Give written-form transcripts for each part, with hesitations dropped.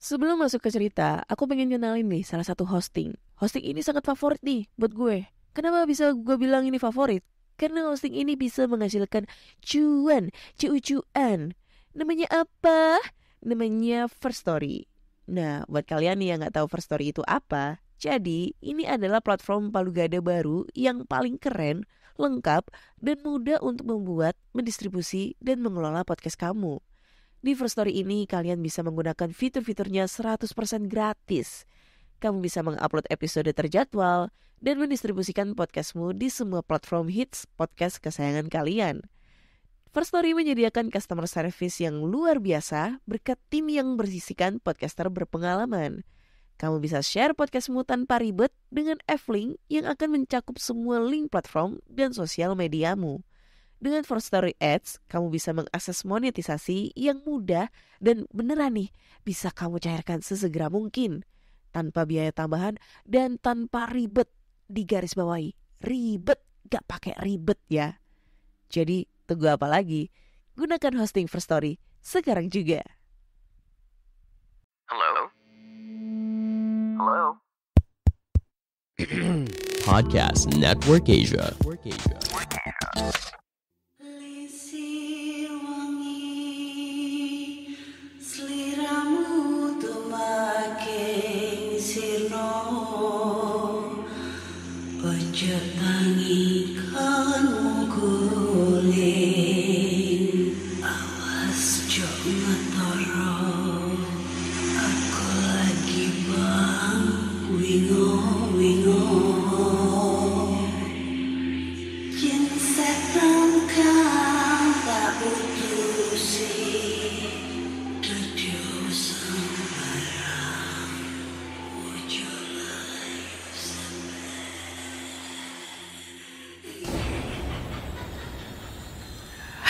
Sebelum masuk ke cerita, aku pengen kenalin nih salah satu hosting. Hosting ini sangat favorit nih buat gue. Kenapa bisa gue bilang ini favorit? Karena hosting ini bisa menghasilkan cuan. Namanya apa? Namanya First Story. Nah, buat kalian nih yang gak tahu First Story itu apa, jadi ini adalah platform palu gada baru yang paling keren, lengkap, dan mudah untuk membuat, mendistribusi, dan mengelola podcast kamu. Di First Story ini kalian bisa menggunakan fitur-fiturnya 100% gratis. Kamu bisa mengupload episode terjadwal dan mendistribusikan podcastmu di semua platform hits podcast kesayangan kalian. First Story menyediakan customer service yang luar biasa berkat tim yang berisikan podcaster berpengalaman. Kamu bisa share podcastmu tanpa ribet dengan F-Link yang akan mencakup semua link platform dan sosial mediamu. Dengan First Story Ads, kamu bisa mengakses monetisasi yang mudah dan beneran nih bisa kamu cairkan sesegera mungkin. Tanpa biaya tambahan dan tanpa ribet. Digaris bawahi, ribet gak pakai ribet ya. Jadi tunggu apa lagi? Gunakan hosting First Story sekarang juga. Hello? Hello? Podcast Network Asia.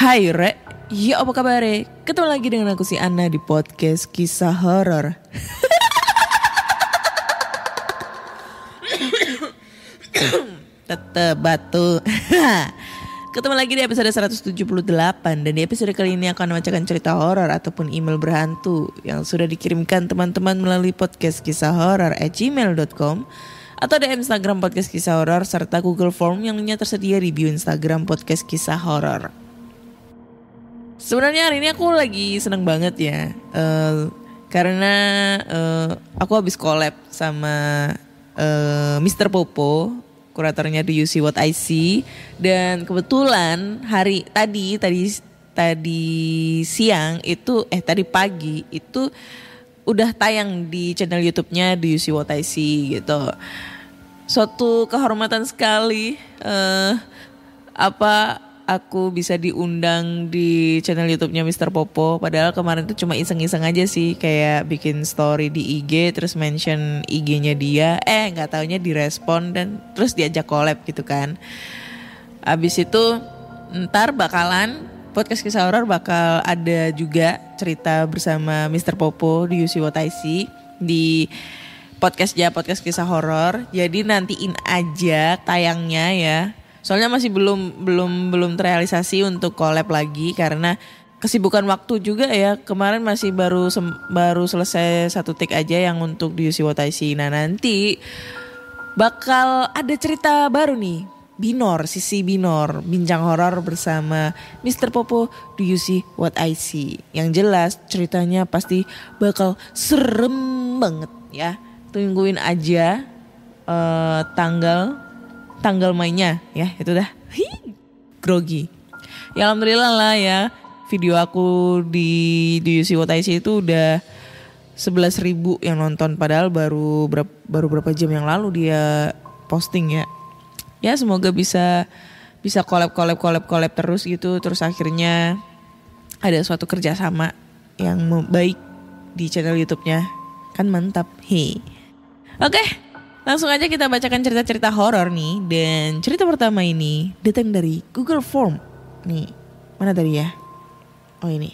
Hai Re, ya apa kabar? Ketemu lagi dengan aku si Anna di podcast kisah horor. Tetep batu. Ketemu lagi di episode 178 dan di episode kali ini akan membacakan cerita horor ataupun email berhantu yang sudah dikirimkan teman-teman melalui podcast kisah horor @gmail.com atau di Instagram podcast kisah horor serta Google Form yang tersedia di bio Instagram podcast kisah horor. Sebenarnya hari ini aku lagi seneng banget ya, karena aku habis collab sama Mr. Popo, kuratornya Do You See What I See, dan kebetulan tadi siang itu tadi pagi itu udah tayang di channel YouTube-nya Do You See What I See gitu. Suatu kehormatan sekali aku bisa diundang di channel YouTube-nya Mr. Popo. Padahal kemarin tuh cuma iseng-iseng aja sih, kayak bikin story di IG terus mention IG-nya dia. Nggak taunya direspon dan terus diajak collab gitu kan. Abis itu ntar bakalan podcast kisah horor bakal ada juga cerita bersama Mr. Popo di You See What I See di podcast kisah horor. Jadi nantiin aja tayangnya ya. Soalnya masih belum terrealisasi untuk collab lagi karena kesibukan waktu juga ya. Kemarin masih baru selesai satu take aja yang untuk Do You See What I See. Nah nanti bakal ada cerita baru nih, sisi Binor, bincang horor bersama Mr. Popo Do You See What I See. Yang jelas ceritanya pasti bakal serem banget ya. Tungguin aja tanggal mainnya ya, itu dah. Grogi. Ya alhamdulillah lah ya, video aku di Do You See What I See itu udah 11.000 yang nonton, padahal baru berapa jam yang lalu dia posting ya. Ya semoga bisa collab terus gitu, terus akhirnya ada suatu kerjasama yang baik di channel YouTube-nya. Kan mantap. Oke. Langsung aja kita bacakan cerita-cerita horor nih. Dan cerita pertama ini datang dari Google Form. Nih, mana tadi ya? Oh ini.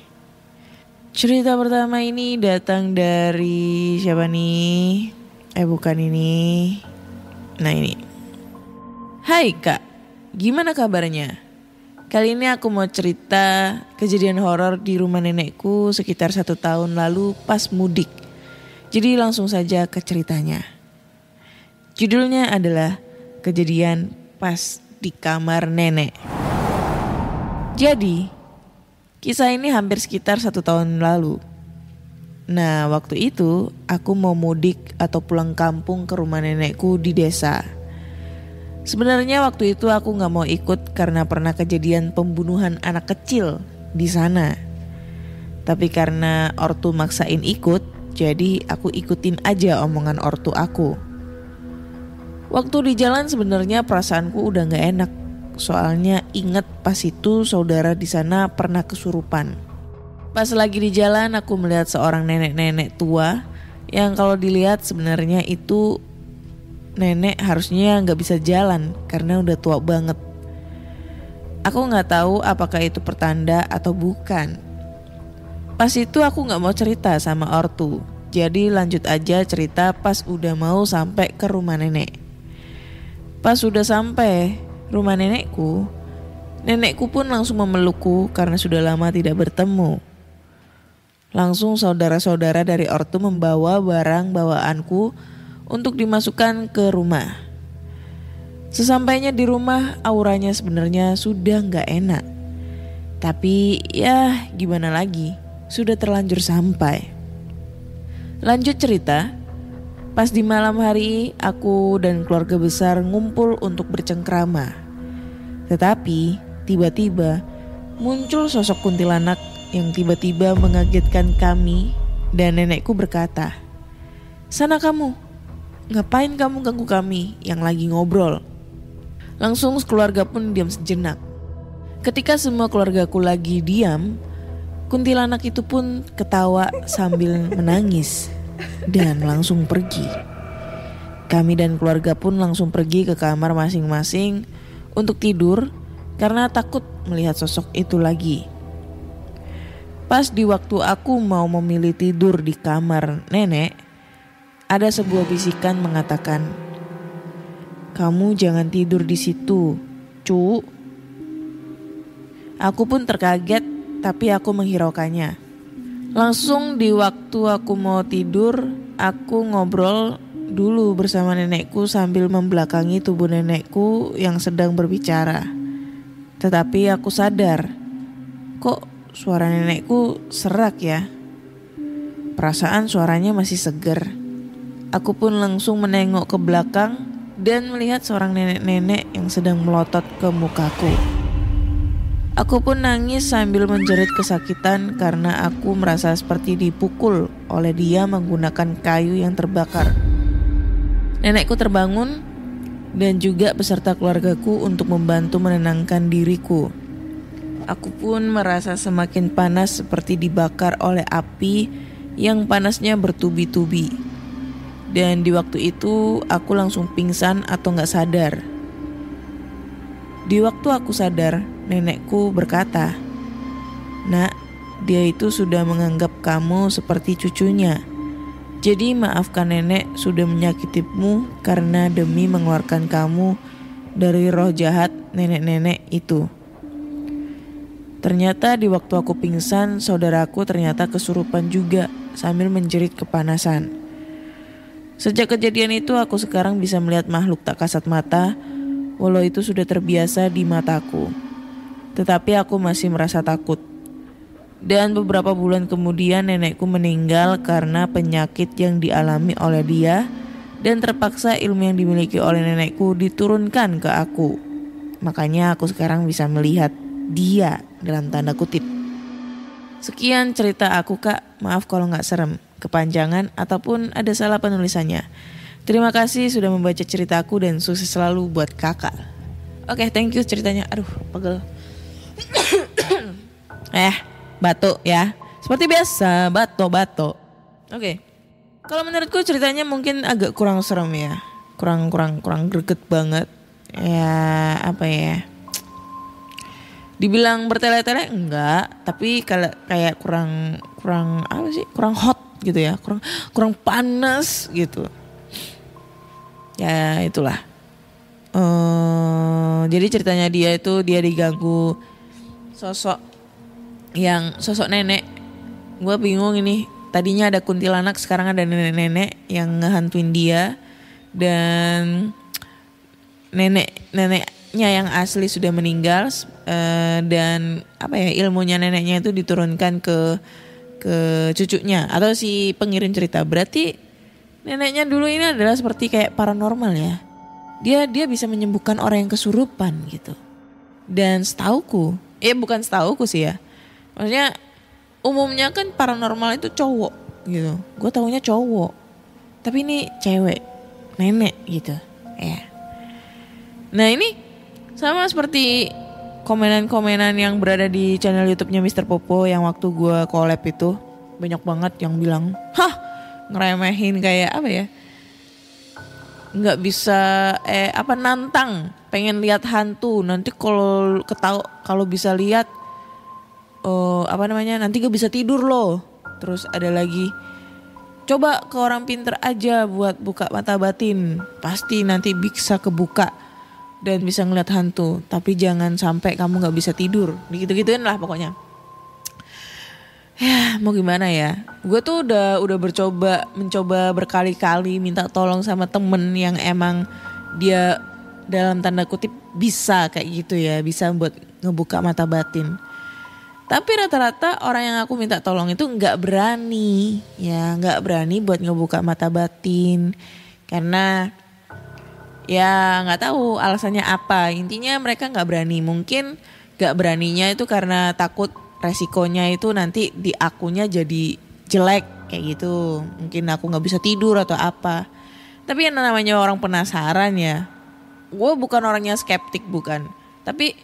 Cerita pertama ini datang dari siapa nih? Bukan ini. Nah ini. Hai Kak, gimana kabarnya? Kali ini aku mau cerita kejadian horor di rumah nenekku sekitar 1 tahun lalu pas mudik. Jadi langsung saja ke ceritanya. Judulnya adalah Kejadian Pas di Kamar Nenek. Jadi, kisah ini hampir sekitar 1 tahun lalu. Nah, waktu itu aku mau mudik atau pulang kampung ke rumah nenekku di desa. Sebenarnya waktu itu aku gak mau ikut karena pernah kejadian pembunuhan anak kecil di sana. Tapi karena ortu maksain ikut, jadi aku ikutin aja omongan ortu aku. Waktu di jalan sebenarnya perasaanku udah gak enak. Soalnya inget pas itu saudara di sana pernah kesurupan. Pas lagi di jalan aku melihat seorang nenek-nenek tua yang kalau dilihat sebenarnya itu nenek harusnya gak bisa jalan karena udah tua banget. Aku gak tahu apakah itu pertanda atau bukan. Pas itu aku gak mau cerita sama ortu. Jadi lanjut aja cerita pas udah mau sampai ke rumah nenek. Pas udah sampai rumah nenekku pun langsung memelukku karena sudah lama tidak bertemu. Langsung saudara-saudara dari ortu membawa barang bawaanku untuk dimasukkan ke rumah. Sesampainya di rumah auranya sebenarnya sudah gak enak. Tapi ya gimana lagi, sudah terlanjur sampai. Lanjut cerita, pas di malam hari aku dan keluarga besar ngumpul untuk bercengkrama. Tetapi tiba-tiba muncul sosok kuntilanak yang tiba-tiba mengagetkan kami dan nenekku berkata, "Sana kamu. Ngapain kamu ganggu kami yang lagi ngobrol?" Langsung keluarga pun diam sejenak. Ketika semua keluargaku lagi diam, kuntilanak itu pun ketawa sambil menangis dan langsung pergi. Kami dan keluarga pun langsung pergi ke kamar masing-masing untuk tidur karena takut melihat sosok itu lagi. Pas di waktu aku mau memilih tidur di kamar nenek, ada sebuah bisikan mengatakan, "Kamu jangan tidur di situ, Cu." Aku pun terkaget, tapi aku menghiraukannya. Langsung di waktu aku mau tidur, aku ngobrol dulu bersama nenekku sambil membelakangi tubuh nenekku yang sedang berbicara. Tetapi aku sadar, kok suara nenekku serak ya? Perasaan suaranya masih segar. Aku pun langsung menengok ke belakang dan melihat seorang nenek-nenek yang sedang melotot ke mukaku. Aku pun nangis sambil menjerit kesakitan karena aku merasa seperti dipukul oleh dia menggunakan kayu yang terbakar. Nenekku terbangun dan juga beserta keluargaku untuk membantu menenangkan diriku. Aku pun merasa semakin panas seperti dibakar oleh api yang panasnya bertubi-tubi. Dan di waktu itu aku langsung pingsan atau gak sadar. Di waktu aku sadar, nenekku berkata, "Nak, dia itu sudah menganggap kamu seperti cucunya. Jadi maafkan nenek sudah menyakitimu karena demi mengeluarkan kamu dari roh jahat nenek-nenek itu." Ternyata di waktu aku pingsan, saudaraku ternyata kesurupan juga sambil menjerit kepanasan. Sejak kejadian itu aku sekarang bisa melihat makhluk tak kasat mata, walau itu sudah terbiasa di mataku. Tetapi aku masih merasa takut. Dan beberapa bulan kemudian nenekku meninggal karena penyakit yang dialami oleh dia, dan terpaksa ilmu yang dimiliki oleh nenekku diturunkan ke aku. Makanya aku sekarang bisa melihat dia dalam tanda kutip. Sekian cerita aku, Kak. Maaf kalau gak serem, kepanjangan, ataupun ada salah penulisannya. Terima kasih sudah membaca ceritaku dan sukses selalu buat kakak. Oke, thank you ceritanya. Aduh, pegel. Batuk ya. Seperti biasa, batuk. Oke. Kalau menurutku ceritanya mungkin agak kurang serem ya. Kurang greget banget. Ya, apa ya? Dibilang bertele-tele enggak, tapi kalau kayak kurang apa sih? Kurang hot gitu ya. Kurang panas gitu. Ya, itulah. Jadi ceritanya dia diganggu sosok nenek. Gue bingung ini tadinya ada kuntilanak, sekarang ada nenek-nenek yang ngehantuin dia. Dan neneknya yang asli sudah meninggal, dan ilmunya neneknya itu diturunkan ke cucunya atau si pengirim cerita. Berarti neneknya dulu ini adalah seperti kayak paranormal ya. Dia bisa menyembuhkan orang yang kesurupan gitu. Dan setauku, bukan setauku sih ya. Maksudnya umumnya kan paranormal itu cowok gitu. Gue taunya cowok. Tapi ini cewek, nenek gitu. Ya. Nah ini sama seperti komenan-komenan yang berada di channel YouTube-nya Mr. Popo yang waktu gue collab itu. Banyak banget yang bilang, ngeremehin kayak apa ya, nggak bisa nantang pengen lihat hantu, nanti kalau bisa lihat nanti gak bisa tidur loh. Terus ada lagi, coba ke orang pinter aja buat buka mata batin, pasti nanti bisa kebuka dan bisa ngeliat hantu, tapi jangan sampai kamu gak bisa tidur, gitu-gituin lah pokoknya. Ya mau gimana ya, gue tuh udah mencoba berkali-kali minta tolong sama temen yang emang dia dalam tanda kutip bisa kayak gitu ya, bisa buat ngebuka mata batin. Tapi rata-rata orang yang aku minta tolong itu nggak berani buat ngebuka mata batin, karena ya nggak tahu alasannya apa. Intinya mereka nggak berani, mungkin nggak beraninya itu karena takut resikonya itu nanti di akunya jadi jelek kayak gitu. Mungkin aku gak bisa tidur atau apa. Tapi yang namanya orang penasaran ya. Gue bukan orangnya skeptik, bukan. Tapi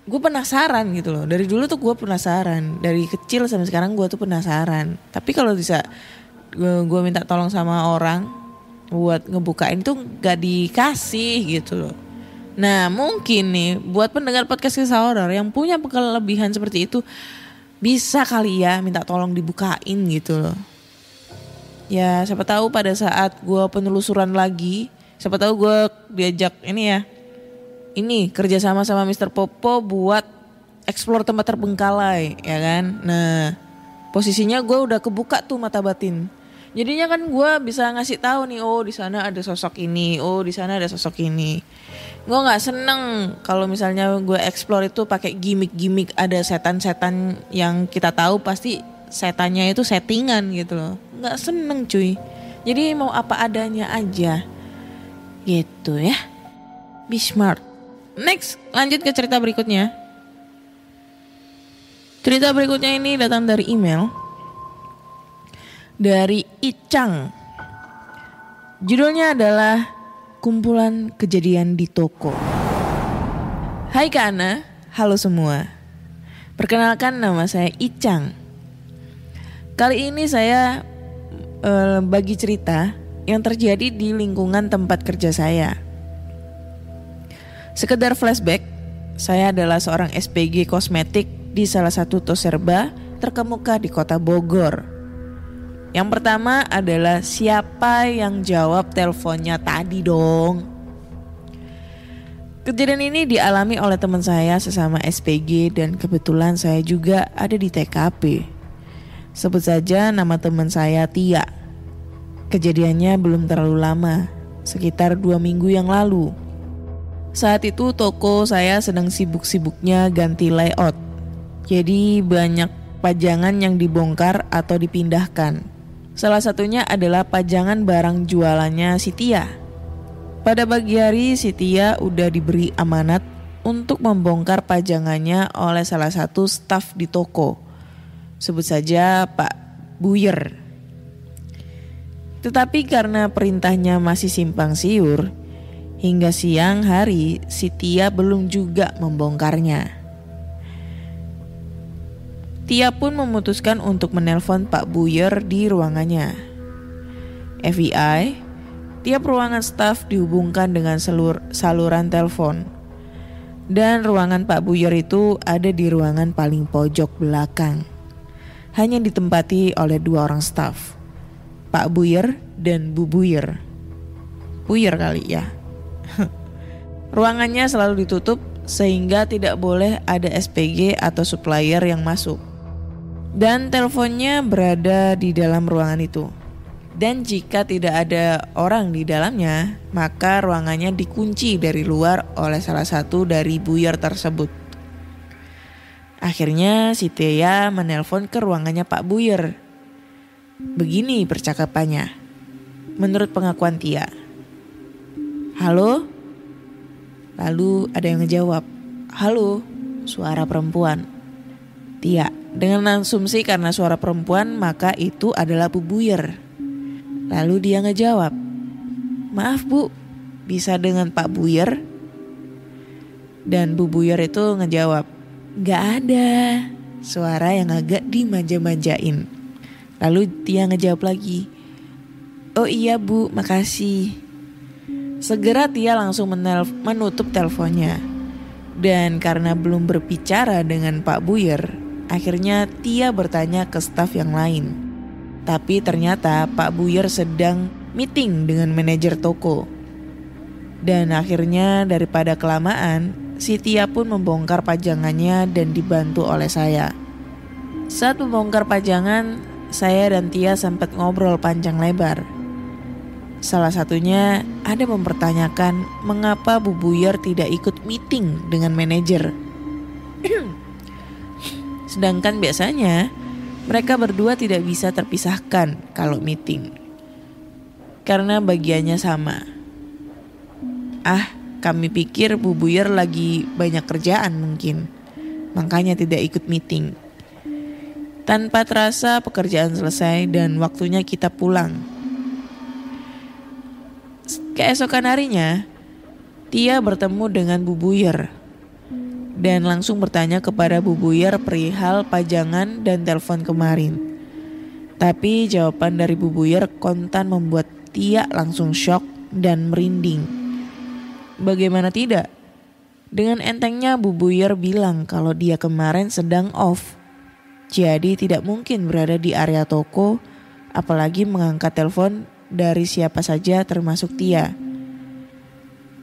gue penasaran gitu loh. Dari dulu tuh gue penasaran. Dari kecil sampai sekarang gue tuh penasaran. Tapi kalau bisa gue minta tolong sama orang buat ngebukain tuh gak dikasih gitu loh. Nah mungkin nih buat pendengar podcast kisah horor yang punya kelebihan seperti itu, bisa kali ya minta tolong dibukain gitu loh. Ya siapa tahu pada saat gue penelusuran lagi, siapa tahu gue diajak kerja sama Mr. Popo buat explore tempat terbengkalai ya kan. Nah posisinya gue udah kebuka tuh mata batin. Jadinya kan gue bisa ngasih tahu nih, oh di sana ada sosok ini, oh di sana ada sosok ini. Gue nggak seneng kalau misalnya gue explore itu pakai gimmick ada setan-setan yang kita tahu pasti setannya itu settingan gitu loh. Nggak seneng cuy. Jadi mau apa adanya aja gitu ya. Be smart. Next, lanjut ke cerita berikutnya. Cerita berikutnya ini datang dari email dari Icang. Judulnya adalah Kumpulan Kejadian di Toko. Hai Kak Ana, halo semua. Perkenalkan, nama saya Icang. Kali ini saya bagi cerita yang terjadi di lingkungan tempat kerja saya. Sekedar flashback, saya adalah seorang SPG kosmetik di salah satu toserba terkemuka di kota Bogor. Yang pertama adalah siapa yang jawab teleponnya tadi dong. Kejadian ini dialami oleh teman saya sesama SPG dan kebetulan saya juga ada di TKP. Sebut saja nama teman saya Tia. Kejadiannya belum terlalu lama, sekitar 2 minggu yang lalu. Saat itu toko saya sedang sibuk-sibuknya ganti layout. Jadi banyak pajangan yang dibongkar atau dipindahkan. Salah satunya adalah pajangan barang jualannya si Tia. Pada pagi hari si Tia udah diberi amanat untuk membongkar pajangannya oleh salah satu staf di toko. Sebut saja Pak Buyer. Tetapi karena perintahnya masih simpang siur, hingga siang hari si Tia belum juga membongkarnya. Tia pun memutuskan untuk menelpon Pak Buyer di ruangannya. FBI, tiap ruangan staf dihubungkan dengan saluran telepon. Dan ruangan Pak Buyer itu ada di ruangan paling pojok belakang. Hanya ditempati oleh 2 orang staf, Pak Buyer dan Bu Buyer. Buyer kali ya. Ruangannya selalu ditutup sehingga tidak boleh ada SPG atau supplier yang masuk. Dan teleponnya berada di dalam ruangan itu. Dan jika tidak ada orang di dalamnya, maka ruangannya dikunci dari luar oleh salah satu dari buyar tersebut. Akhirnya si Tia menelpon ke ruangannya Pak Buyar. Begini percakapannya. Menurut pengakuan Tia. Halo? Lalu ada yang ngejawab. Halo? Suara perempuan. Tia, dengan asumsi karena suara perempuan maka itu adalah Bu Buyar. Lalu dia ngejawab. Maaf Bu, bisa dengan Pak Buyar? Dan Bu Buyar itu ngejawab. Gak ada. Suara yang agak dimanja-manjain. Lalu dia ngejawab lagi. Oh iya Bu, makasih. Segera Tia langsung menutup teleponnya. Dan karena belum berbicara dengan Pak Buyar, akhirnya Tia bertanya ke staf yang lain. Tapi ternyata Pak Buyar sedang meeting dengan manajer toko. Dan akhirnya daripada kelamaan, si Tia pun membongkar pajangannya dan dibantu oleh saya. Saat membongkar pajangan, saya dan Tia sempat ngobrol panjang lebar. Salah satunya ada mempertanyakan mengapa Bu Buyar tidak ikut meeting dengan manajer. Sedangkan biasanya mereka berdua tidak bisa terpisahkan kalau meeting. Karena bagiannya sama. Kami pikir Bu Buyar lagi banyak kerjaan mungkin. Makanya tidak ikut meeting. Tanpa terasa pekerjaan selesai dan waktunya kita pulang. Keesokan harinya, Tia bertemu dengan Bu Buyar dan langsung bertanya kepada Bu Buyar perihal pajangan dan telepon kemarin. Tapi jawaban dari Bu Buyar kontan membuat Tia langsung shock dan merinding. Bagaimana tidak? Dengan entengnya Bu Buyar bilang kalau dia kemarin sedang off. Jadi tidak mungkin berada di area toko, apalagi mengangkat telepon dari siapa saja termasuk Tia.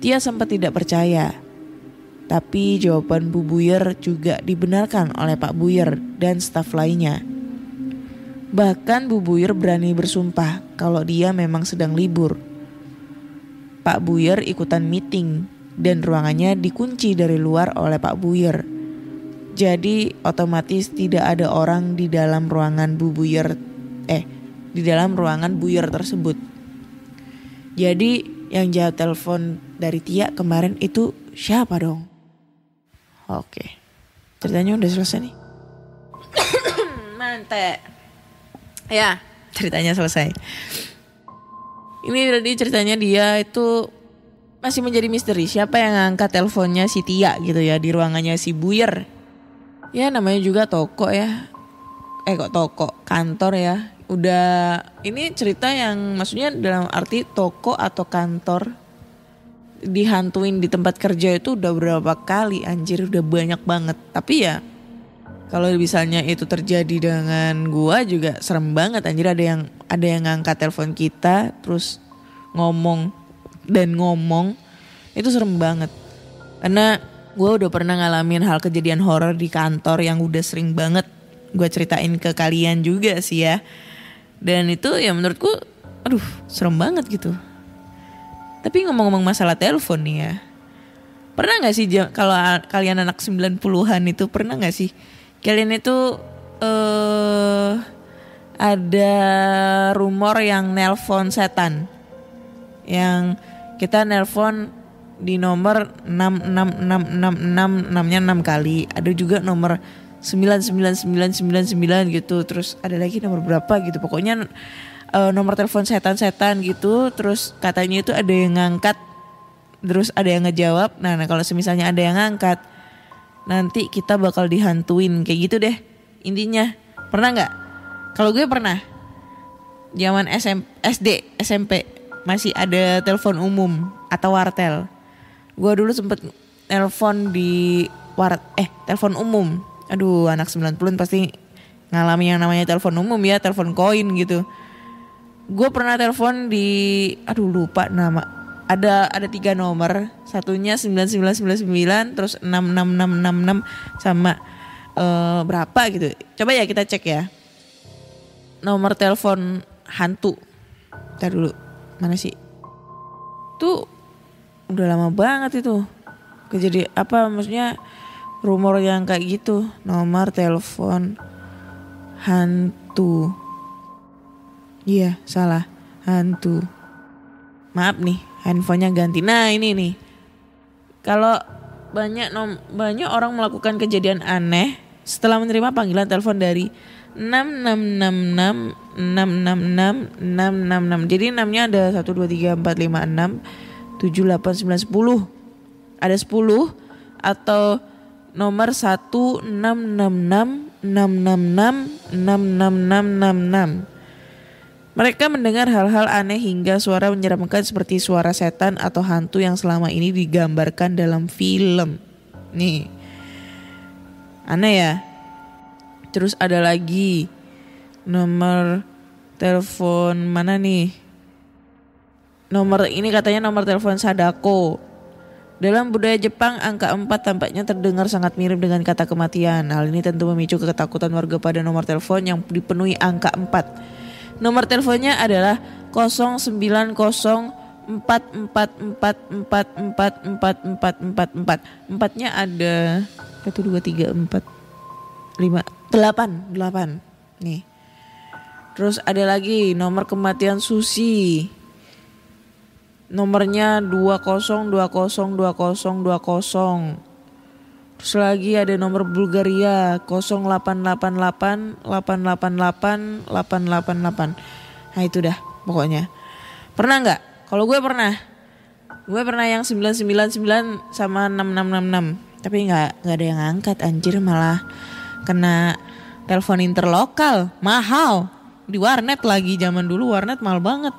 Tia sempat tidak percaya. Tapi jawaban Bu Buyar juga dibenarkan oleh Pak Buyar dan staf lainnya. Bahkan Bu Buyar berani bersumpah kalau dia memang sedang libur. Pak Buyar ikutan meeting dan ruangannya dikunci dari luar oleh Pak Buyar. Jadi otomatis tidak ada orang di dalam ruangan di dalam ruangan Buyar tersebut. Jadi yang jawab telepon dari Tia kemarin itu siapa dong? Oke. Ceritanya udah selesai nih. Mantap. Ya, ceritanya selesai. Ini tadi ceritanya dia itu masih menjadi misteri. Siapa yang angkat teleponnya si Tia gitu ya di ruangannya si Buyar. Ya namanya juga toko ya. Kok toko, kantor ya. Udah ini cerita yang maksudnya dalam arti toko atau kantor dihantuin di tempat kerja itu udah berapa kali anjir, udah banyak banget. Tapi ya kalau misalnya itu terjadi dengan gua juga serem banget anjir, ada yang ngangkat telepon kita terus ngomong itu serem banget. Karena gua udah pernah ngalamin hal kejadian horor di kantor yang udah sering banget gua ceritain ke kalian juga sih ya. Dan itu ya menurutku serem banget gitu. Tapi ngomong-ngomong masalah telepon nih ya. Pernah gak sih kalau kalian anak 90-an itu pernah gak sih kalian itu ada rumor yang nelpon setan. Yang kita nelpon di nomor 66666 6-nya 6 kali. Ada juga nomor 99999 gitu. Terus ada lagi nomor berapa gitu. Pokoknya nomor telepon setan-setan gitu. Terus katanya itu ada yang ngangkat, terus ada yang ngejawab. Nah kalau misalnya ada yang ngangkat, nanti kita bakal dihantuin kayak gitu deh. Intinya pernah gak? Kalau gue pernah. Zaman SD, SMP masih ada telepon umum atau wartel. Gue dulu sempet telepon di telepon umum. Aduh, anak 90-an pasti ngalami yang namanya telepon umum ya, telepon koin gitu. Gue pernah telepon di lupa nama. Ada 3 nomor, satunya 9999 terus 66666 sama berapa gitu. Coba ya kita cek ya. Nomor telepon hantu. Ntar dulu, mana sih? Tuh udah lama banget itu. Kejadian apa maksudnya rumor yang kayak gitu. Nomor telepon hantu. Iya, salah. Hantu. Maaf nih, handphonenya ganti. Nah, ini nih. Kalau banyak orang melakukan kejadian aneh setelah menerima panggilan telepon dari 6666 666 666. Jadi 6-nya ada 1 2 3 4 5 6 7 8 9 10. Ada 10 atau nomor 1666 666 66666. Mereka mendengar hal-hal aneh hingga suara menyeramkan seperti suara setan atau hantu yang selama ini digambarkan dalam film. Nih. Aneh ya. Terus ada lagi nomor telepon mana nih? Nomor ini katanya nomor telepon Sadako. Dalam budaya Jepang, angka 4 tampaknya terdengar sangat mirip dengan kata kematian. Hal ini tentu memicu ketakutan warga pada nomor telepon yang dipenuhi angka 4. Nomor teleponnya adalah 0904444444444. Empatnya ada 1 2 3 4 5 8 nih. Terus ada lagi nomor kematian Susi. Nomornya 20202020. Terus lagi ada nomor Bulgaria 0888 888 888. Nah itu dah pokoknya. Pernah nggak? Kalau gue pernah. Gue pernah yang 999 sama 6666. Tapi nggak ada yang angkat anjir, malah kena telepon interlokal mahal di warnet lagi. Zaman dulu warnet mahal banget.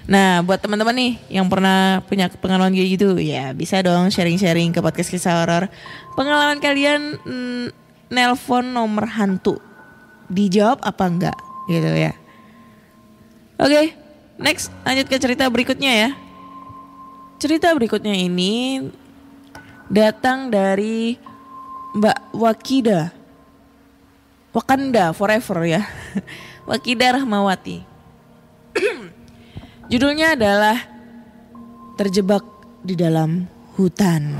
Nah buat teman-teman nih yang pernah punya pengalaman kayak gitu, ya bisa dong sharing-sharing ke podcast kisah horor. Pengalaman kalian nelpon nomor hantu, dijawab apa enggak gitu ya. Oke, next lanjut ke cerita berikutnya ya. Cerita berikutnya ini datang dari Mbak Wakanda Forever ya. Wakida Rahmawati. Judulnya adalah Terjebak di Dalam Hutan.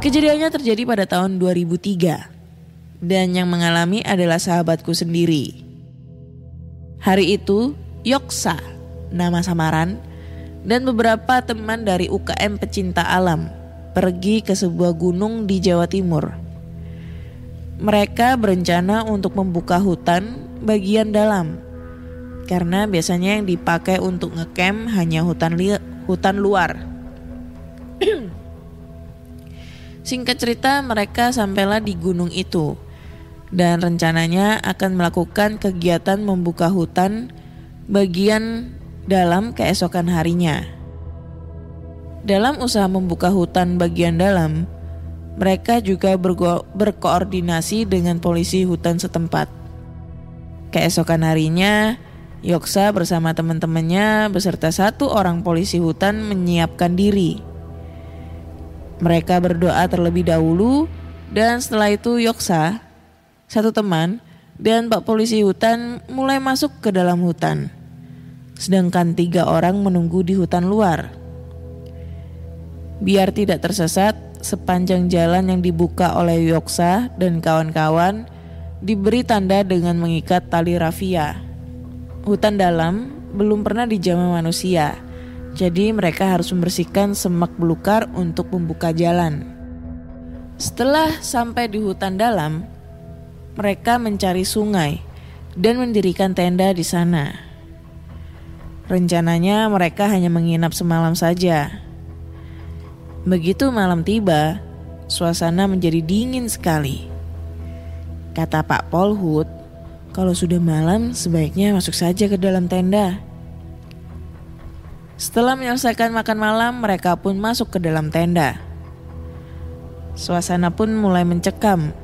Kejadiannya terjadi pada tahun 2003 dan yang mengalami adalah sahabatku sendiri. Hari itu Yoksa, nama samaran, dan beberapa teman dari UKM pecinta alam pergi ke sebuah gunung di Jawa Timur. Mereka berencana untuk membuka hutan bagian dalam, karena biasanya yang dipakai untuk ngecamp hanya hutan luar. Singkat cerita, mereka sampailah di gunung itu dan rencananya akan melakukan kegiatan membuka hutan bagian dalam keesokan harinya. Dalam usaha membuka hutan bagian dalam, mereka juga berkoordinasi dengan polisi hutan setempat. Keesokan harinya, Yoksa bersama teman-temannya beserta 1 orang polisi hutan menyiapkan diri. Mereka berdoa terlebih dahulu dan setelah itu Yoksa, 1 teman, dan Pak polisi hutan mulai masuk ke dalam hutan. Sedangkan 3 orang menunggu di hutan luar. Biar tidak tersesat, sepanjang jalan yang dibuka oleh Yoksa dan kawan-kawan diberi tanda dengan mengikat tali rafia. Hutan dalam belum pernah dijamah manusia, jadi mereka harus membersihkan semak belukar untuk membuka jalan. Setelah sampai di hutan dalam, mereka mencari sungai dan mendirikan tenda di sana. Rencananya mereka hanya menginap semalam saja. Begitu malam tiba, suasana menjadi dingin sekali. Kata Pak Polhut, kalau sudah malam sebaiknya masuk saja ke dalam tenda. Setelah menyelesaikan makan malam, mereka pun masuk ke dalam tenda. Suasana pun mulai mencekam.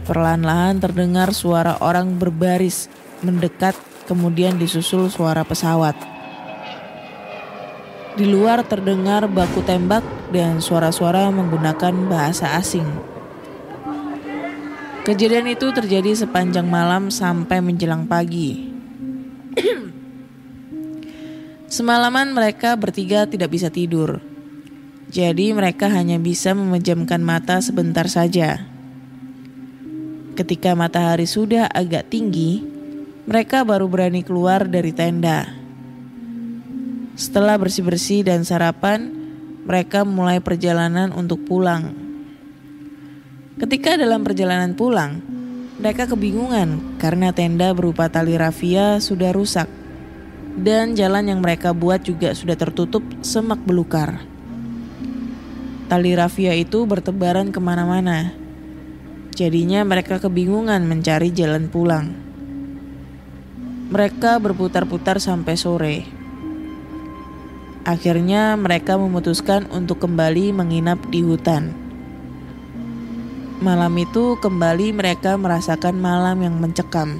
Perlahan-lahan terdengar suara orang berbaris mendekat, kemudian disusul suara pesawat. Di luar terdengar baku tembak dan suara-suara menggunakan bahasa asing. Kejadian itu terjadi sepanjang malam sampai menjelang pagi. Semalaman mereka bertiga tidak bisa tidur. Jadi mereka hanya bisa memejamkan mata sebentar saja. Ketika matahari sudah agak tinggi, mereka baru berani keluar dari tenda. Setelah bersih-bersih dan sarapan, mereka mulai perjalanan untuk pulang. Ketika dalam perjalanan pulang, mereka kebingungan karena tenda berupa tali rafia sudah rusak dan jalan yang mereka buat juga sudah tertutup semak belukar. Tali rafia itu bertebaran kemana-mana. Jadinya mereka kebingungan mencari jalan pulang. Mereka berputar-putar sampai sore. Akhirnya mereka memutuskan untuk kembali menginap di hutan. Malam itu kembali mereka merasakan malam yang mencekam.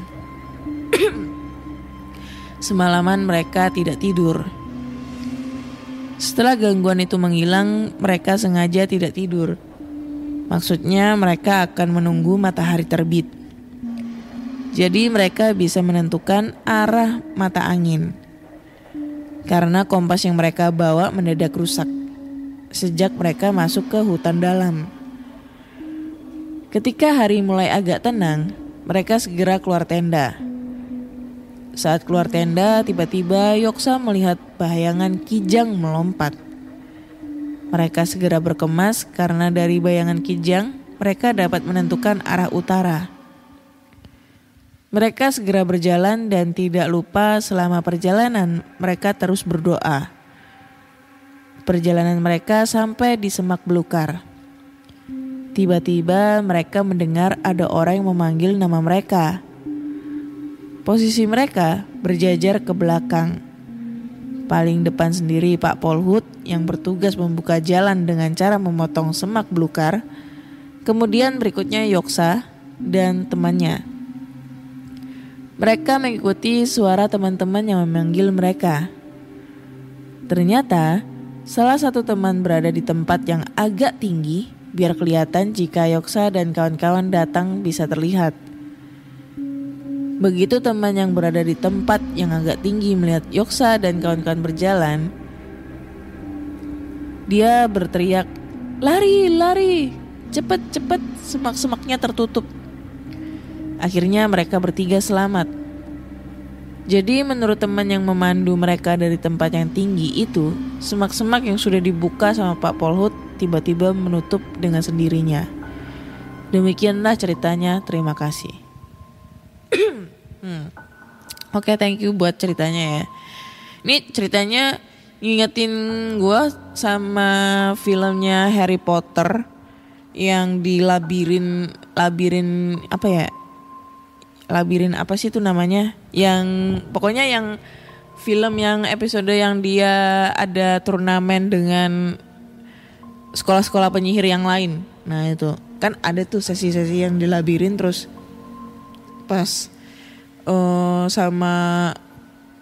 Semalaman mereka tidak tidur. Setelah gangguan itu menghilang, mereka sengaja tidak tidur. Maksudnya mereka akan menunggu matahari terbit. Jadi mereka bisa menentukan arah mata angin. Karena kompas yang mereka bawa mendadak rusak sejak mereka masuk ke hutan dalam. Ketika hari mulai agak tenang, mereka segera keluar tenda. Saat keluar tenda, tiba-tiba Yoksa melihat bayangan kijang melompat. Mereka segera berkemas karena dari bayangan kijang, mereka dapat menentukan arah utara. Mereka segera berjalan dan tidak lupa selama perjalanan mereka terus berdoa. Perjalanan mereka sampai di semak belukar. Tiba-tiba mereka mendengar ada orang yang memanggil nama mereka. Posisi mereka berjajar ke belakang. Paling depan sendiri Pak Polhut yang bertugas membuka jalan dengan cara memotong semak belukar. Kemudian berikutnya Yoksa dan temannya. Mereka mengikuti suara teman-teman yang memanggil mereka. Ternyata salah satu teman berada di tempat yang agak tinggi biar kelihatan jika Yoksa dan kawan-kawan datang bisa terlihat. Begitu teman yang berada di tempat yang agak tinggi melihat Yoksa dan kawan-kawan berjalan, dia berteriak, "Lari, lari, cepet, cepet, semak-semaknya tertutup." Akhirnya mereka bertiga selamat. Jadi menurut teman yang memandu mereka dari tempat yang tinggi itu, semak-semak yang sudah dibuka sama Pak Polhut tiba-tiba menutup dengan sendirinya. Demikianlah ceritanya, terima kasih. Oke, thank you buat ceritanya ya. Ini ceritanya ngingetin gue sama filmnya Harry Potter yang di labirin apa ya? Labirin apa sih itu namanya? Yang pokoknya yang film yang episode yang dia ada turnamen dengan sekolah-sekolah penyihir yang lain. Nah itu kan ada tuh sesi-sesi yang di labirin, terus pas sama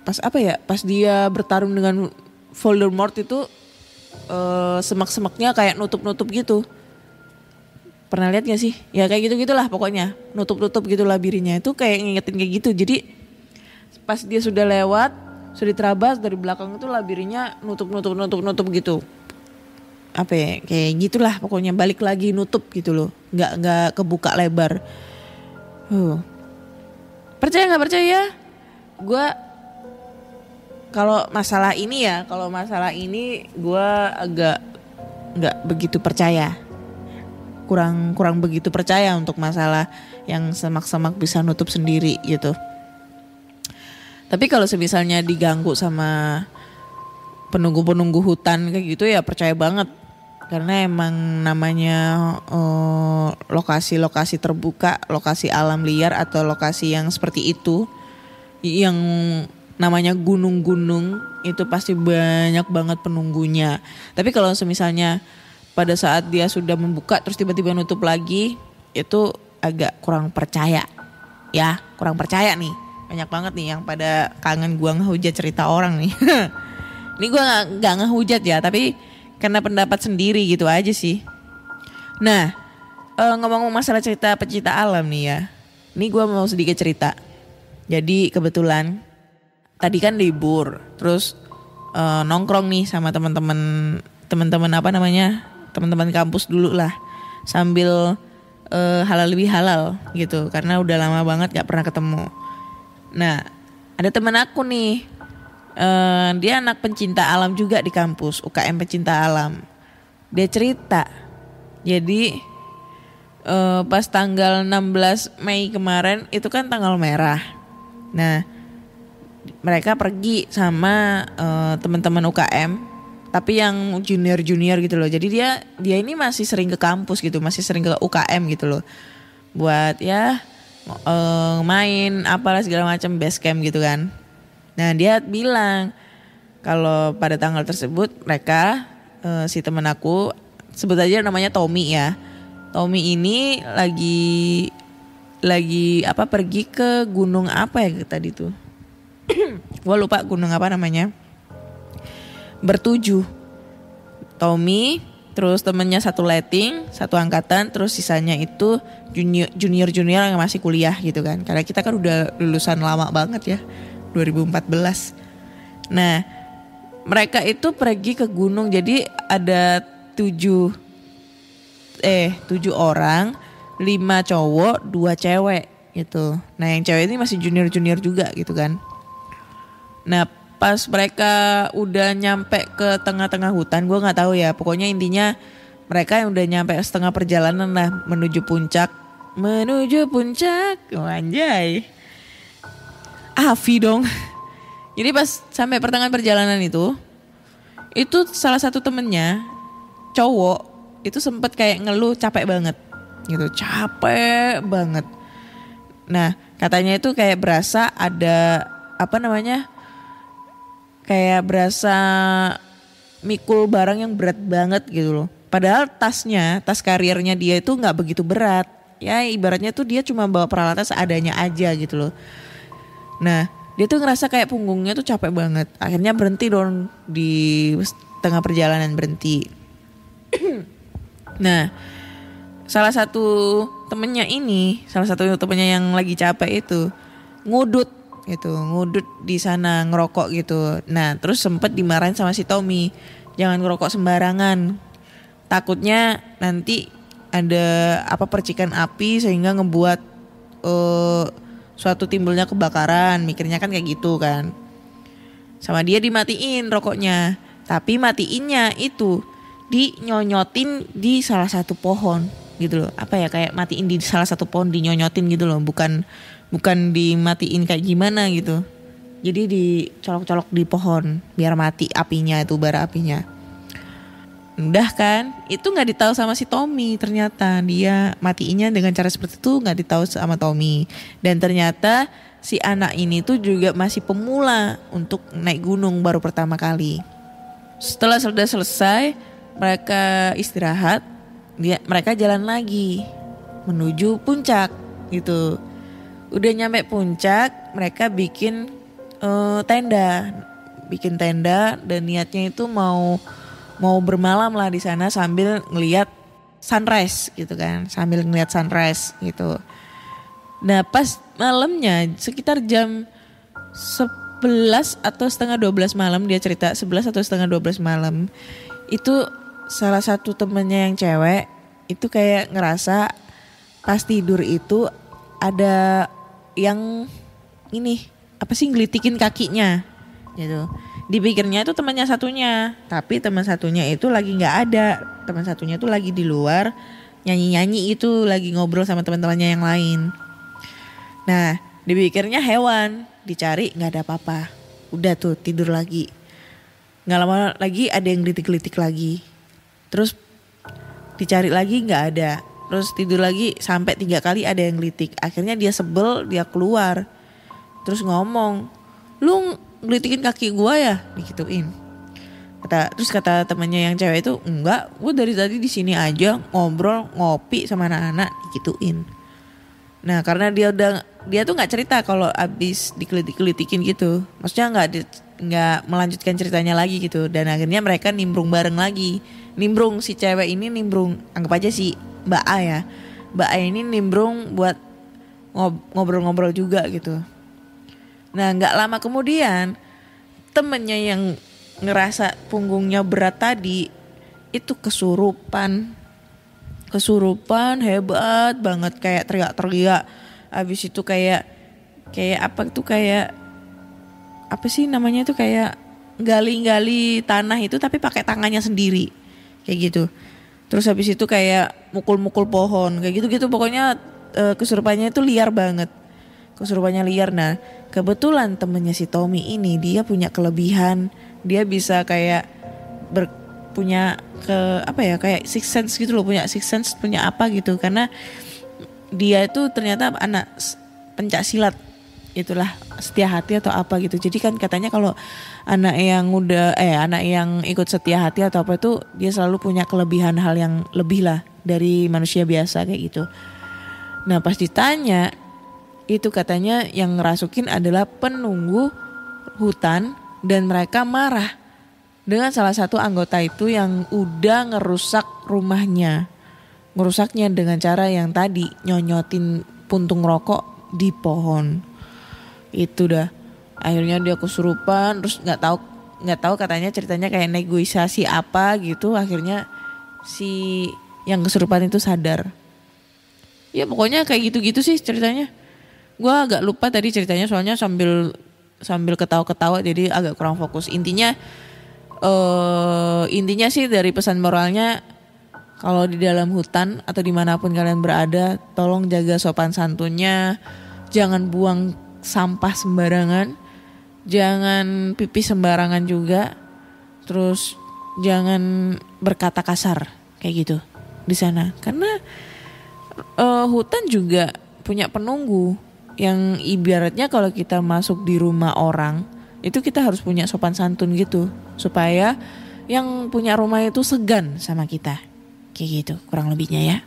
pas apa ya? Pas dia bertarung dengan Voldemort itu semak-semaknya kayak nutup-nutup gitu. Pernah lihat gak sih? Ya kayak gitu-gitulah pokoknya. Nutup-nutup gitu labirinnya. Itu kayak ngingetin kayak gitu. Jadi pas dia sudah lewat, sudah terabas dari belakang itu labirinnya nutup gitu. Apa ya? Kayak gitulah pokoknya, balik lagi nutup gitu loh. Nggak kebuka lebar. Percaya nggak percaya? Gue kalau masalah ini gue agak nggak begitu percaya. Kurang begitu percaya untuk masalah yang semak-semak bisa nutup sendiri gitu. Tapi kalau misalnya diganggu sama penunggu-penunggu hutan kayak gitu ya percaya banget. Karena emang namanya lokasi-lokasi terbuka, lokasi alam liar atau lokasi yang seperti itu, yang namanya gunung-gunung itu pasti banyak banget penunggunya. Tapi kalau misalnya pada saat dia sudah membuka terus tiba-tiba nutup lagi, itu agak kurang percaya. Ya, kurang percaya nih. Banyak banget nih yang pada kangen gua ngehujat cerita orang nih. Ini gua gak ngehujat ya, tapi karena pendapat sendiri gitu aja sih. Nah, ngomong masalah cerita pecinta alam nih ya. Ini gue mau sedikit cerita. Jadi kebetulan tadi kan libur, terus nongkrong nih sama teman-teman apa namanya, teman-teman kampus dulu lah, sambil halal lebih halal gitu, karena udah lama banget gak pernah ketemu. Nah, ada teman aku nih, dia anak pencinta alam juga di kampus, UKM pencinta alam. Dia cerita, jadi pas tanggal 16 Mei kemarin itu kan tanggal merah. Nah, mereka pergi sama teman-teman UKM, tapi yang junior gitu loh. Jadi dia ini masih sering ke kampus gitu, masih sering ke UKM gitu loh. Buat ya main apalah segala macam, base camp gitu kan. Nah, dia bilang kalau pada tanggal tersebut mereka si teman aku, sebut aja namanya Tommy ya. Tommy ini lagi pergi ke gunung apa ya tadi tuh. Gue lupa gunung apa namanya. Bertujuh. Tommy, terus temennya satu letting, satu angkatan, terus sisanya itu junior yang masih kuliah gitu kan. Karena kita kan udah lulusan lama banget ya, 2014. Nah, mereka itu pergi ke gunung, jadi ada 7 orang, 5 cowok, 2 cewek gitu. Nah, yang cewek ini masih junior juga gitu kan. Nah, pas mereka udah nyampe ke tengah-tengah hutan, gue nggak tahu ya. Pokoknya intinya mereka yang udah nyampe setengah perjalanan lah menuju puncak. Oh, anjay. Afi dong. Jadi pas sampai pertengahan perjalanan itu salah satu temennya cowok itu sempet kayak ngeluh capek banget gitu, capek banget. Nah, katanya itu kayak berasa ada kayak berasa mikul barang yang berat banget gitu loh. Padahal tas karirnya dia itu gak begitu berat. Ya ibaratnya tuh dia cuma bawa peralatan seadanya aja gitu loh. Nah, dia tuh ngerasa kayak punggungnya tuh capek banget. Akhirnya berhenti dong di tengah perjalanan, berhenti. Nah, salah satu temennya yang lagi capek itu ngudut di sana ngerokok gitu. Nah, terus sempet dimarahin sama si Tommy, jangan ngerokok sembarangan, takutnya nanti ada percikan api sehingga ngebuat suatu timbulnya kebakaran, mikirnya kan kayak gitu kan. Sama dia dimatiin rokoknya, tapi matiinnya itu dinyonyotin di salah satu pohon gitu loh. Kayak matiin di salah satu pohon, dinyonyotin gitu loh, bukan dimatiin kayak gimana gitu. Jadi dicolok-colok di pohon biar mati apinya, itu bara apinya. Udah kan, itu gak ditahu sama si Tommy. Ternyata dia matiinnya dengan cara seperti itu gak ditahu sama Tommy. Dan ternyata si anak ini tuh juga masih pemula untuk naik gunung, baru pertama kali. Setelah sudah selesai, mereka istirahat, mereka jalan lagi menuju puncak gitu. Udah nyampe puncak, mereka bikin tenda dan niatnya itu mau bermalam lah di sana sambil ngelihat sunrise gitu kan, gitu. Nah, pas malamnya sekitar jam 11 atau setengah 12 malam, dia cerita 11 atau setengah 12 malam, itu salah satu temennya yang cewek itu kayak ngerasa pas tidur itu ada yang ngelitikin kakinya gitu. Dipikirnya itu temannya satunya, tapi teman satunya itu lagi nggak ada. Teman satunya itu lagi di luar nyanyi itu, lagi ngobrol sama teman-temannya yang lain. Nah, dipikirnya hewan, dicari nggak ada apa-apa. Udah tuh tidur lagi. Nggak lama lagi ada yang gelitik-gelitik lagi. Terus dicari lagi nggak ada. Terus tidur lagi sampai 3 kali ada yang gelitik. Akhirnya dia sebel, dia keluar. Terus ngomong, "Lu gelitikin kaki gua ya?" digituin. Terus kata temannya yang cewek itu, "Enggak, gua dari tadi di sini aja ngobrol, ngopi sama anak-anak," digituin. Nah, karena dia tuh nggak cerita kalau abis digelitik-gelitikin gitu. Maksudnya nggak melanjutkan ceritanya lagi gitu. Dan akhirnya mereka nimbrung bareng lagi. Nimbrung si cewek ini nimbrung, anggap aja si Mbak A ya. Mbak A ini nimbrung buat ngobrol-ngobrol juga gitu. Nah nggak lama kemudian temennya yang ngerasa punggungnya berat tadi itu kesurupan hebat banget, kayak teriak-teriak. Abis itu kayak apa sih namanya tuh, kayak gali-gali tanah itu tapi pakai tangannya sendiri kayak gitu. Terus habis itu kayak mukul-mukul pohon kayak gitu-gitu. Pokoknya kesurupannya itu liar banget. Kesurupannya liar. Nah kebetulan temennya si Tommy ini dia punya kelebihan, dia bisa kayak punya kayak six sense gitu loh, punya six sense, punya apa gitu, karena dia itu ternyata anak pencak silat, itulah setia hati atau apa gitu. Jadi kan katanya kalau anak yang ikut setia hati atau apa itu dia selalu punya kelebihan hal yang lebih lah dari manusia biasa kayak gitu. Nah pas ditanya itu katanya yang ngerasukin adalah penunggu hutan dan mereka marah dengan salah satu anggota itu yang udah ngerusak rumahnya. Ngerusaknya dengan cara yang tadi nyonyotin puntung rokok di pohon. Itu dah. Akhirnya dia kesurupan, terus nggak tahu katanya ceritanya kayak negosiasi apa gitu. Akhirnya si yang kesurupan itu sadar. Ya pokoknya kayak gitu-gitu sih ceritanya. Gua agak lupa tadi ceritanya soalnya sambil ketawa-ketawa jadi agak kurang fokus. Intinya sih dari pesan moralnya, kalau di dalam hutan atau dimanapun kalian berada, tolong jaga sopan santunnya, jangan buang sampah sembarangan, jangan pipis sembarangan juga, terus jangan berkata kasar kayak gitu di sana, karena hutan juga punya penunggu yang ibaratnya kalau kita masuk di rumah orang itu kita harus punya sopan santun gitu supaya yang punya rumah itu segan sama kita. Kayak gitu kurang lebihnya ya.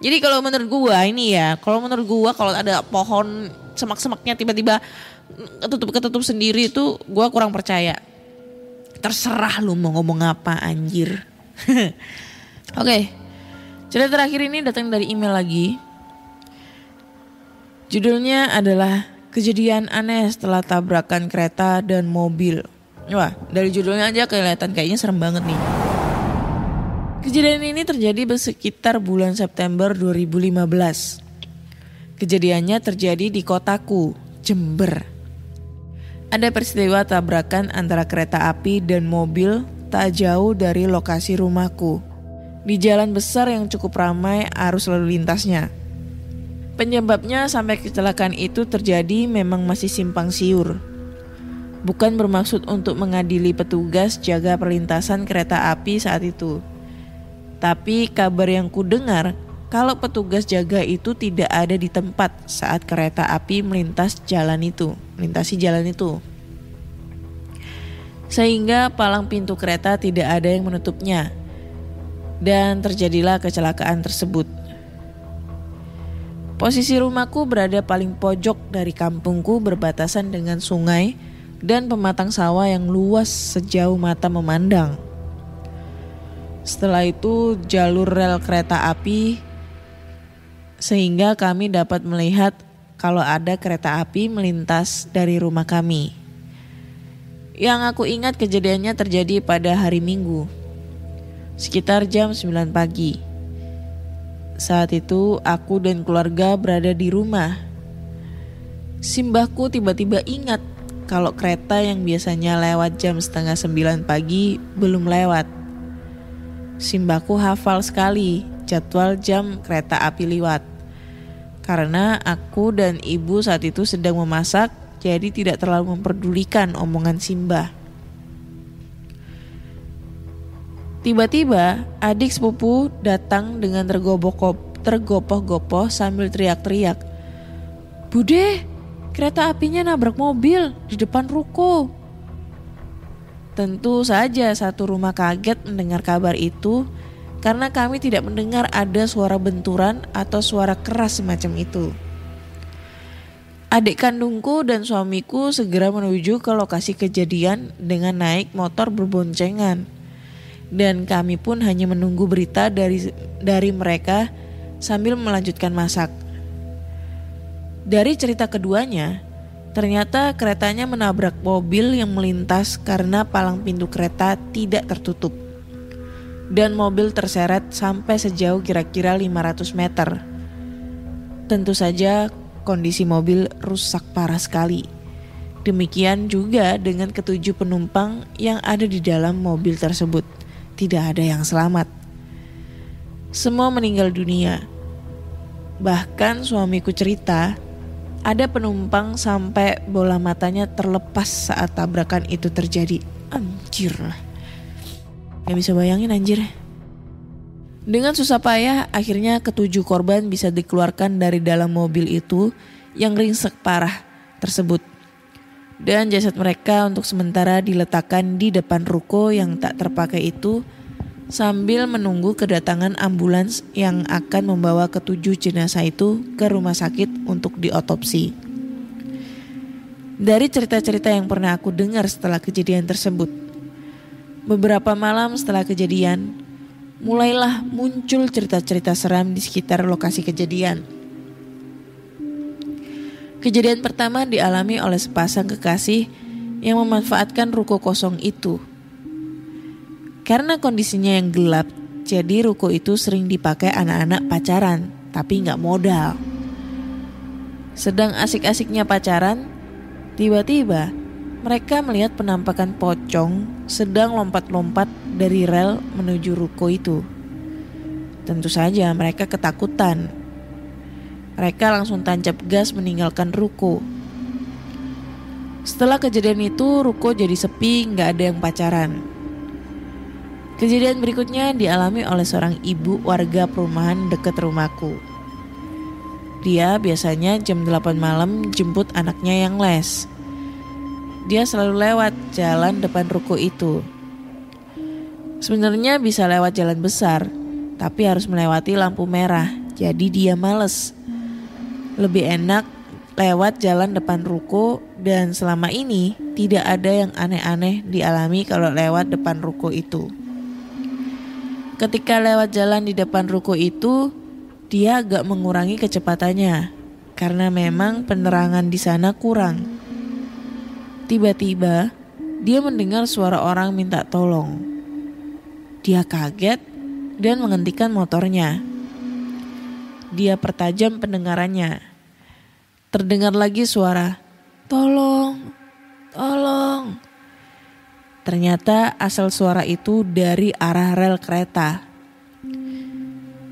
Jadi kalau menurut gua kalau ada pohon semak-semaknya tiba-tiba ketutup sendiri itu gua kurang percaya. Terserah lu mau ngomong apa anjir. Oke. Cerita terakhir ini datang dari email lagi. Judulnya adalah Kejadian Aneh Setelah Tabrakan Kereta dan Mobil. Wah, dari judulnya aja kelihatan kayaknya serem banget nih. Kejadian ini terjadi sekitar bulan September 2015. Kejadiannya terjadi di kotaku, Jember. Ada peristiwa tabrakan antara kereta api dan mobil tak jauh dari lokasi rumahku. Di jalan besar yang cukup ramai arus lalu lintasnya. Penyebabnya sampai kecelakaan itu terjadi memang masih simpang siur. Bukan bermaksud untuk mengadili petugas jaga perlintasan kereta api saat itu. Tapi kabar yang kudengar kalau petugas jaga itu tidak ada di tempat saat kereta api melintasi jalan itu. Sehingga palang pintu kereta tidak ada yang menutupnya. Dan terjadilah kecelakaan tersebut. Posisi rumahku berada paling pojok dari kampungku berbatasan dengan sungai dan pematang sawah yang luas sejauh mata memandang. Setelah itu jalur rel kereta api sehingga kami dapat melihat kalau ada kereta api melintas dari rumah kami. Yang aku ingat kejadiannya terjadi pada hari Minggu, sekitar jam 9 pagi. Saat itu aku dan keluarga berada di rumah. Simbahku tiba-tiba ingat kalau kereta yang biasanya lewat jam 8:30 pagi belum lewat. Simbahku hafal sekali jadwal jam kereta api lewat. Karena aku dan ibu saat itu sedang memasak, jadi tidak terlalu memperdulikan omongan Simbah. Tiba-tiba adik sepupu datang dengan tergopoh-gopoh sambil teriak-teriak. "Bude, kereta apinya nabrak mobil di depan ruko." Tentu saja satu rumah kaget mendengar kabar itu karena kami tidak mendengar ada suara benturan atau suara keras semacam itu. Adik kandungku dan suamiku segera menuju ke lokasi kejadian dengan naik motor berboncengan. Dan kami pun hanya menunggu berita dari mereka sambil melanjutkan masak. Dari cerita keduanya, ternyata keretanya menabrak mobil yang melintas karena palang pintu kereta tidak tertutup. Dan mobil terseret sampai sejauh kira-kira 500 meter. Tentu saja kondisi mobil rusak parah sekali. Demikian juga dengan ketujuh penumpang yang ada di dalam mobil tersebut. Tidak ada yang selamat. Semua meninggal dunia. Bahkan suamiku cerita, ada penumpang sampai bola matanya terlepas saat tabrakan itu terjadi. Anjir lah. Gak bisa bayangin anjir. Dengan susah payah akhirnya ketujuh korban bisa dikeluarkan dari dalam mobil itu yang ringsek parah tersebut. Dan jasad mereka untuk sementara diletakkan di depan ruko yang tak terpakai itu sambil menunggu kedatangan ambulans yang akan membawa ketujuh jenazah itu ke rumah sakit untuk diotopsi. Dari cerita-cerita yang pernah aku dengar setelah kejadian tersebut, beberapa malam setelah kejadian, mulailah muncul cerita-cerita seram di sekitar lokasi kejadian. Kejadian pertama dialami oleh sepasang kekasih yang memanfaatkan ruko kosong itu. Karena kondisinya yang gelap, jadi ruko itu sering dipakai anak-anak pacaran, tapi gak modal. Sedang asik-asiknya pacaran, tiba-tiba mereka melihat penampakan pocong sedang lompat-lompat dari rel menuju ruko itu. Tentu saja mereka ketakutan. Mereka langsung tancap gas meninggalkan ruko. Setelah kejadian itu, ruko jadi sepi, gak ada yang pacaran. Kejadian berikutnya dialami oleh seorang ibu warga perumahan dekat rumahku. Dia biasanya jam 8 malam jemput anaknya yang les. Dia selalu lewat jalan depan ruko itu. Sebenarnya bisa lewat jalan besar, tapi harus melewati lampu merah, jadi dia males. Lebih enak lewat jalan depan ruko, dan selama ini tidak ada yang aneh-aneh dialami kalau lewat depan ruko itu. Ketika lewat jalan di depan ruko itu, dia agak mengurangi kecepatannya karena memang penerangan di sana kurang. Tiba-tiba dia mendengar suara orang minta tolong. Dia kaget dan menghentikan motornya. Dia pertajam pendengarannya. Terdengar lagi suara, "Tolong, tolong." Ternyata asal suara itu dari arah rel kereta.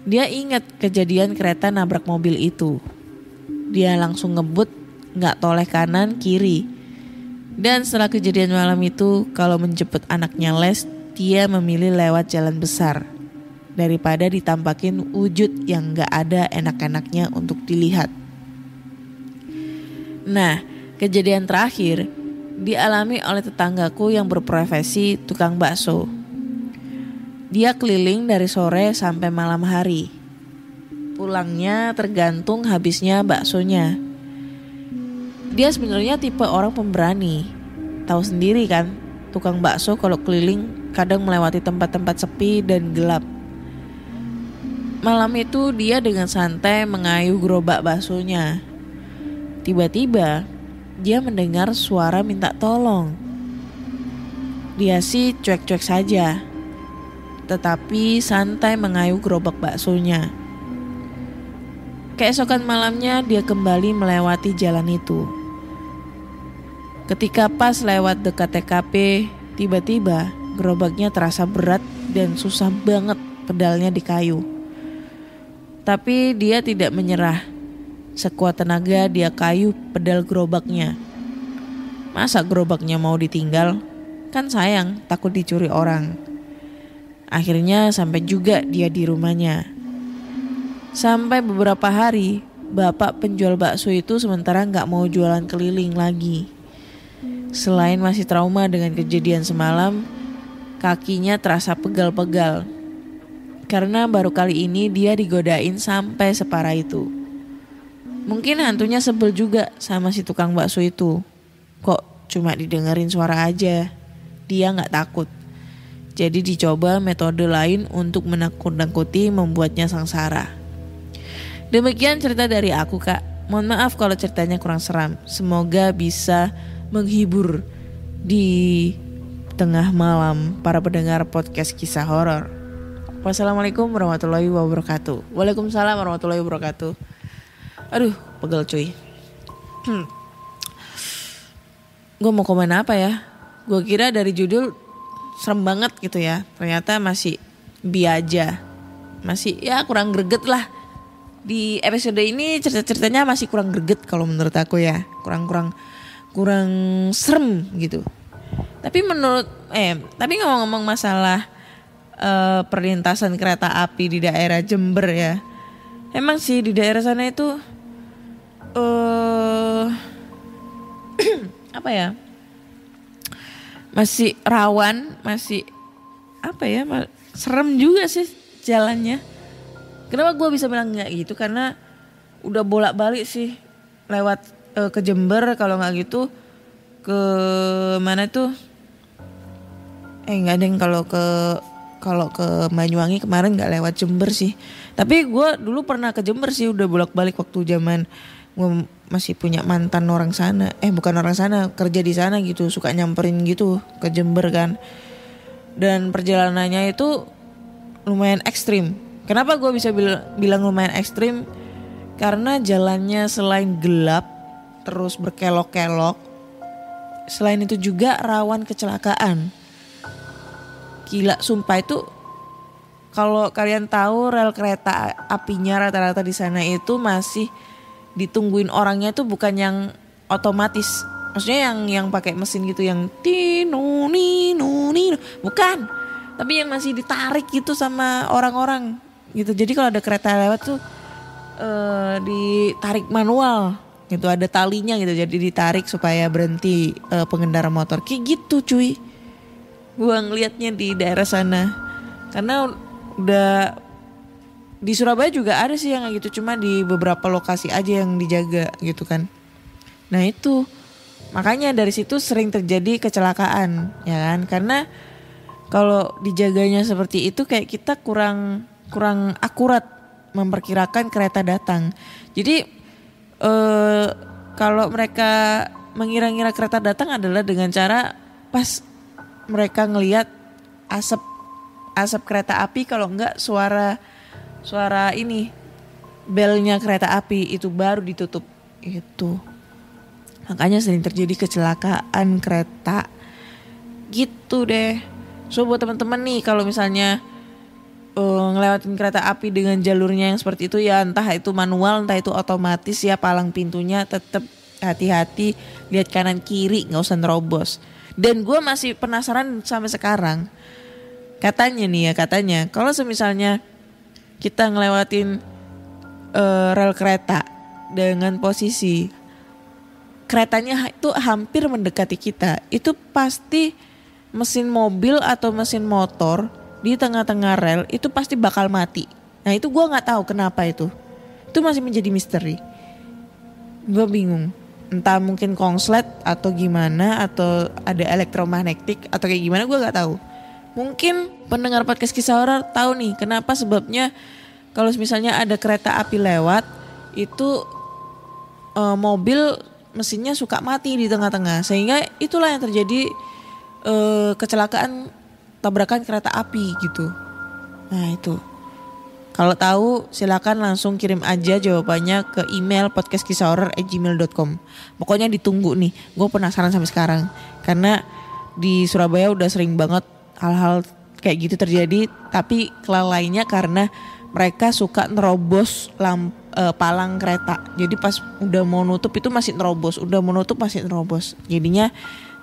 Dia ingat kejadian kereta nabrak mobil itu. Dia langsung ngebut, gak toleh kanan kiri. Dan setelah kejadian malam itu, kalau menjemput anaknya les, dia memilih lewat jalan besar daripada ditampakin wujud yang gak ada enak-enaknya untuk dilihat. Nah, kejadian terakhir dialami oleh tetanggaku yang berprofesi tukang bakso. Dia keliling dari sore sampai malam hari. Pulangnya tergantung habisnya baksonya. Dia sebenarnya tipe orang pemberani. Tahu sendiri kan, tukang bakso kalau keliling kadang melewati tempat-tempat sepi dan gelap. Malam itu dia dengan santai mengayuh gerobak baksonya. Tiba-tiba dia mendengar suara minta tolong. Dia sih cuek-cuek saja, tetapi santai mengayuh gerobak baksonya. Keesokan malamnya dia kembali melewati jalan itu. Ketika pas lewat dekat TKP, tiba-tiba gerobaknya terasa berat dan susah banget pedalnya di kayu. Tapi dia tidak menyerah. Sekuat tenaga dia kayuh pedal gerobaknya. Masa gerobaknya mau ditinggal? Kan sayang, takut dicuri orang. Akhirnya sampai juga dia di rumahnya. Sampai beberapa hari, bapak penjual bakso itu sementara gak mau jualan keliling lagi. Selain masih trauma dengan kejadian semalam, kakinya terasa pegal-pegal. Karena baru kali ini dia digodain sampai separah itu. Mungkin hantunya sebel juga sama si tukang bakso itu. Kok cuma didengerin suara aja, dia gak takut. Jadi dicoba metode lain untuk menakut-nakuti membuatnya sengsara. Demikian cerita dari aku, Kak. Mohon maaf kalau ceritanya kurang seram. Semoga bisa menghibur di tengah malam para pendengar podcast kisah horor. Wassalamualaikum warahmatullahi wabarakatuh. Waalaikumsalam warahmatullahi wabarakatuh. Aduh, pegel cuy. Gue mau komen apa ya? Gue kira dari judul serem banget gitu ya. Ternyata masih biaja. Masih ya kurang greget lah. Di episode ini cerita-ceritanya masih kurang greget kalau menurut aku ya. Kurang serem gitu. Tapi tapi ngomong-ngomong masalah perlintasan kereta api di daerah Jember ya. Emang sih di daerah sana itu apa ya? Masih rawan, masih apa ya? Serem juga sih jalannya. Kenapa gue bisa bilang nggak gitu? Karena udah bolak-balik sih lewat ke Jember, kalau nggak gitu ke mana tuh? Nggak deng, kalau ke Banyuwangi kemarin nggak lewat Jember sih. Tapi gue dulu pernah ke Jember sih, udah bolak-balik waktu zaman gue masih punya mantan orang sana. Bukan orang sana, kerja di sana gitu, suka nyamperin gitu ke Jember kan. Dan perjalanannya itu lumayan ekstrim. Kenapa gue bisa bilang lumayan ekstrim? Karena jalannya selain gelap, terus berkelok-kelok, selain itu juga rawan kecelakaan. Gila, sumpah itu kalau kalian tahu rel kereta apinya rata-rata di sana itu masih ditungguin orangnya tuh bukan yang otomatis. Maksudnya yang pakai mesin gitu, yang tinu ninu ninu, bukan. Tapi yang masih ditarik gitu sama orang-orang gitu. Jadi kalau ada kereta lewat tuh ditarik manual gitu, ada talinya gitu. Jadi ditarik supaya berhenti pengendara motor. Kayak gitu cuy. Gua ngeliatnya di daerah sana. Karena udah di Surabaya juga ada sih yang kayak gitu, cuma di beberapa lokasi aja yang dijaga gitu kan. Nah itu makanya dari situ sering terjadi kecelakaan ya kan, karena kalau dijaganya seperti itu kayak kita kurang akurat memperkirakan kereta datang. Jadi kalau mereka mengira-ngira kereta datang adalah dengan cara pas mereka ngelihat asap kereta api, kalau enggak suara ini belnya kereta api itu baru ditutup itu. Makanya sering terjadi kecelakaan kereta gitu deh. So buat teman-teman nih, kalau misalnya ngelewatin kereta api dengan jalurnya yang seperti itu ya, entah itu manual entah itu otomatis ya, palang pintunya tetap hati-hati, lihat kanan kiri, nggak usah nerobos. Dan gue masih penasaran sampai sekarang, katanya kalau semisalnya kita ngelewatin rel kereta dengan posisi keretanya itu hampir mendekati kita, itu pasti mesin mobil atau mesin motor di tengah-tengah rel itu pasti bakal mati. Nah itu gue nggak tahu kenapa itu masih menjadi misteri. Gue bingung, entah mungkin konslet atau gimana, atau ada elektromagnetik atau kayak gimana, gue nggak tahu. Mungkin pendengar podcast kisah horor tahu nih kenapa sebabnya kalau misalnya ada kereta api lewat itu mobil mesinnya suka mati di tengah-tengah, sehingga itulah yang terjadi kecelakaan tabrakan kereta api gitu. Nah itu, kalau tahu silakan langsung kirim aja jawabannya ke email podcastkisahhoror@gmail.com. Pokoknya ditunggu nih, gue penasaran sampai sekarang karena di Surabaya udah sering banget hal-hal kayak gitu terjadi, tapi kelalaiannya karena mereka suka nerobos palang kereta. Jadi pas udah mau nutup itu masih nerobos, udah mau nutup masih nerobos. Jadinya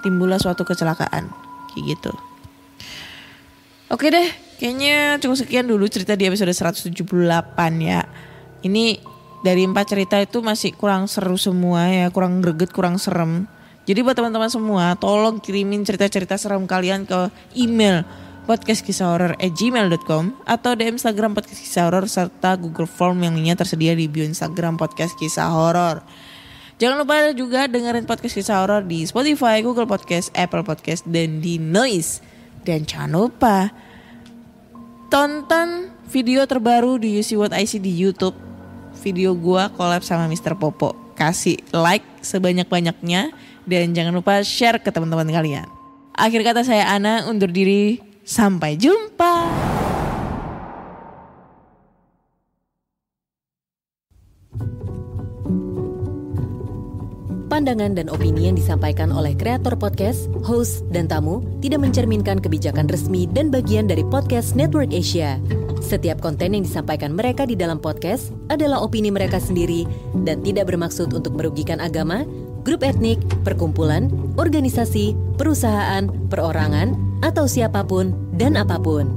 timbullah suatu kecelakaan kayak gitu. Oke deh, kayaknya cukup sekian dulu cerita di episode 178 ya. Ini dari 4 cerita itu masih kurang seru semua ya, kurang greget, kurang serem. Jadi buat teman-teman semua, tolong kirimin cerita-cerita serem kalian ke email podcastkisahhoror@gmail.com atau DM Instagram Podcast Kisah Horor serta Google Form yang linknya tersedia di bio Instagram Podcast Kisah Horor. Jangan lupa juga dengerin Podcast Kisah Horor di Spotify, Google Podcast, Apple Podcast, dan di Noise. Dan jangan lupa tonton video terbaru di You See What I See di YouTube. Video gua collab sama Mr. Popo. Kasih like sebanyak-banyaknya dan jangan lupa share ke teman-teman kalian. Akhir kata saya Ana undur diri. Sampai jumpa. Pandangan dan opini yang disampaikan oleh kreator podcast, host, dan tamu tidak mencerminkan kebijakan resmi dan bagian dari Podcast Network Asia. Setiap konten yang disampaikan mereka di dalam podcast adalah opini mereka sendiri dan tidak bermaksud untuk merugikan agama, grup etnik, perkumpulan, organisasi, perusahaan, perorangan, atau siapapun dan apapun.